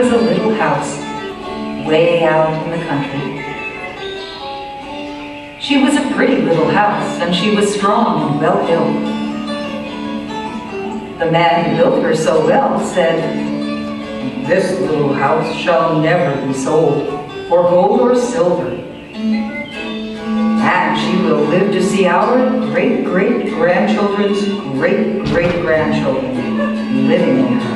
was a little house way out in the country. She was a pretty little house, and she was strong and well-built. The man who built her so well said, "This little house shall never be sold for gold or silver, and she will live to see our great-great-grandchildren's great-great-grandchildren living in her."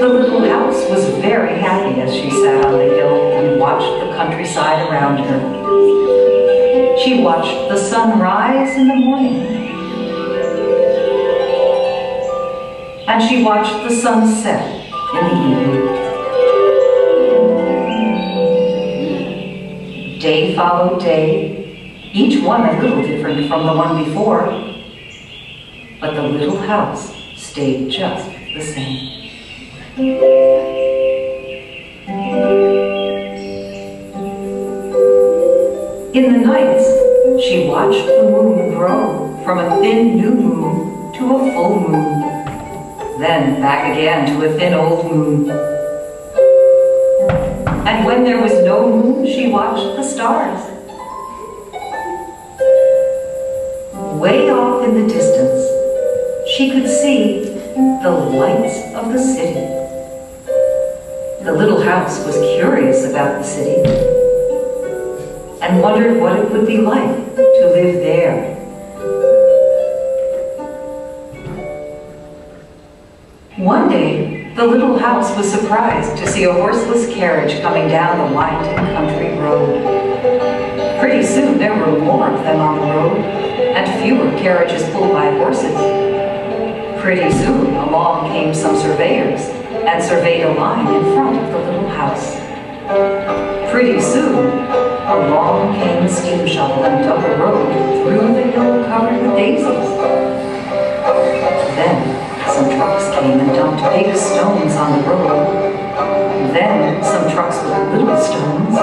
The little house was very happy as she sat on the hill and watched the countryside around her. She watched the sun rise in the morning, and she watched the sun set in the evening. Day followed day, each one a little different from the one before, but the little house stayed just the same. In the nights, she watched the moon grow from a thin new moon to a full moon, then back again to a thin old moon. And when there was no moon, she watched the stars. Way off in the distance, she could see the lights of the city. The little house was curious about the city and wondered what it would be like to live there. One day, the little house was surprised to see a horseless carriage coming down the winding country road. Pretty soon there were more of them on the road, and fewer carriages pulled by horses. Pretty soon along came some surveyors and surveyed a line in front of the little house. Pretty soon along came a steam shovel and dug a road through the hill covered with daisies. Then some trucks came and dumped big stones on the road. Then some trucks with little stones.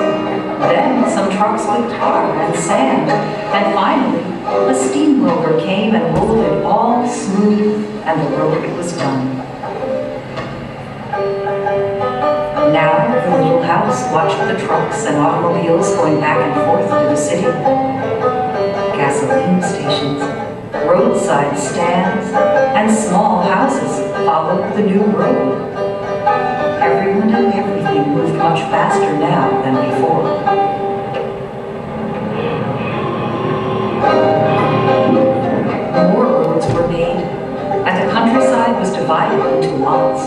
Then some trucks with tar and sand. And finally, a steamroller came and rolled it all smooth, and the road was done. Now the little house watched the trucks and automobiles going back and forth to the city. Gasoline stations, roadside stands, and small houses followed the new road. Everyone and everything moved much faster now than before. More roads were made, and the countryside was divided into lots.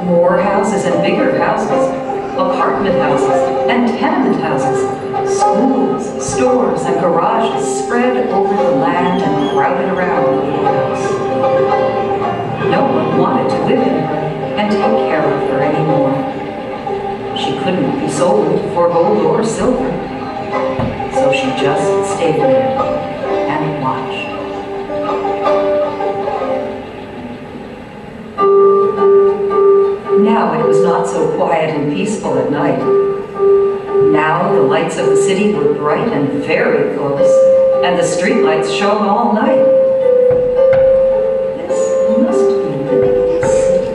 More houses and bigger houses, apartment houses and tenement houses, schools, stores, and garages spread over the land and crowded around the little house. No one wanted to live in her and take care of her anymore. She couldn't be sold for gold or silver, so she just stayed there and watched. Now it was not so quiet and peaceful at night. Now the lights of the city were bright and very close, and the streetlights shone all night. This must be the city,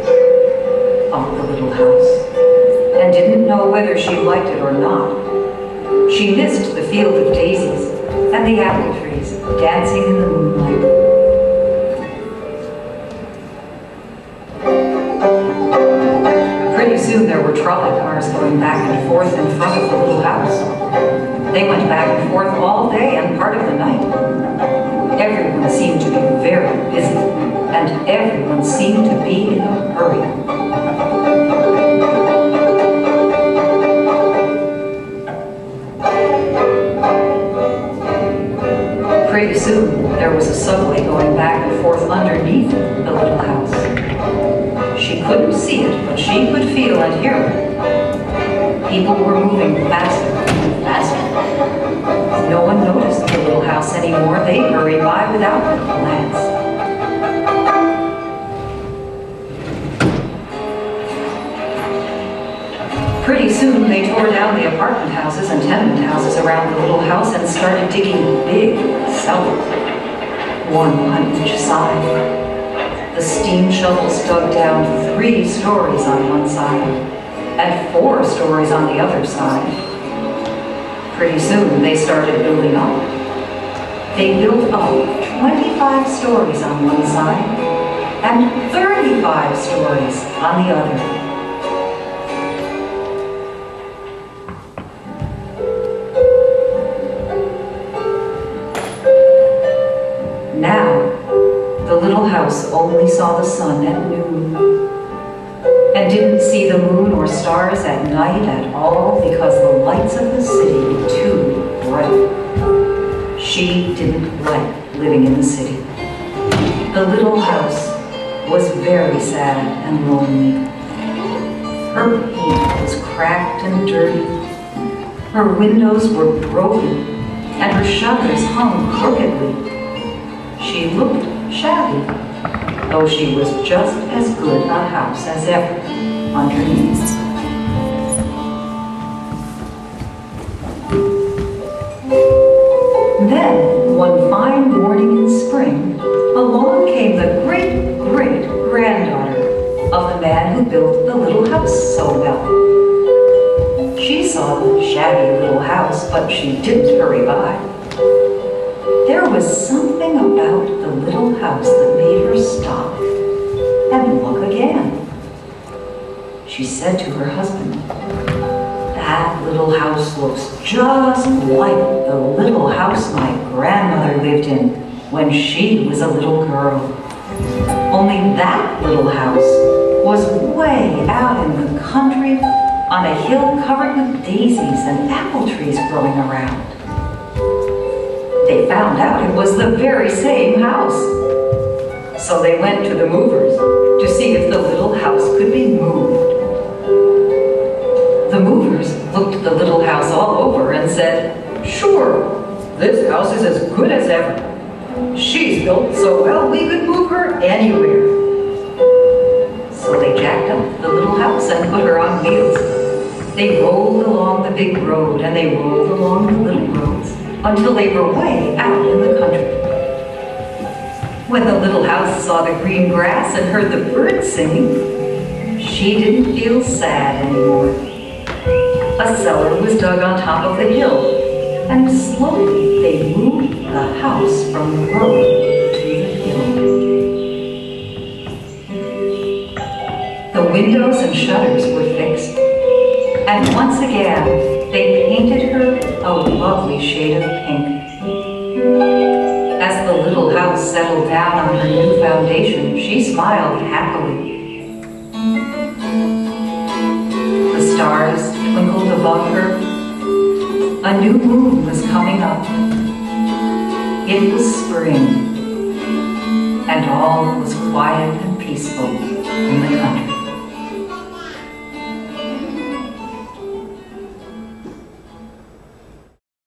thought the little house, and didn't know whether she liked it or not. She missed the field of daisies and the apple trees dancing in the moonlight. Pretty soon there were trolley cars going back and forth in front of the little house. They went back and forth all day and part of the night. Everyone seemed to be very busy, and everyone seemed to be in a hurry. Pretty soon there was a subway going back and forth underneath the little house. She couldn't see it, but she could feel and hear it. People were moving faster and faster. No one noticed the little house anymore. They hurried by without a glance. Pretty soon they tore down the apartment houses and tenement houses around the little house and started digging big cellars. one on each side. The steam shovels dug down 3 stories on one side and 4 stories on the other side. Pretty soon they started building up. They built up 25 stories on one side and 35 stories on the other. Now, the little house only saw the sun at noon and didn't see the moon or stars at night at all because the lights of the city were too bright. She didn't like living in the city. The little house was very sad and lonely. Her paint was cracked and dirty. Her windows were broken and her shutters hung crookedly. She looked shabby, though she was just as good a house as ever underneath. Then, one fine morning in spring, along came the great-great-granddaughter of the man who built the little house so well. She saw the shabby little house, but she didn't hurry by. There was something about the little house that made her stop and look again. She said to her husband, "That little house looks just like the little house my grandmother lived in when she was a little girl. Only that little house was way out in the country on a hill covered with daisies and apple trees growing around." They found out it was the very same house. So they went to the movers to see if the little house could be moved. The movers looked the little house all over and said, "Sure, this house is as good as ever. She's built so well we could move her anywhere." So they jacked up the little house and put her on wheels. They rolled along the big road and they rolled along the little roads until they were way out in the country. When the little house saw the green grass and heard the birds singing, she didn't feel sad anymore. A cellar was dug on top of the hill, and slowly they moved the house from the road to the hill. The windows and shutters were fixed, and once again they painted her a lovely shade of pink. As the little house settled down on her new foundation, she smiled happily. The stars twinkled above her. A new moon was coming up. It was spring, and all was quiet and peaceful in the country.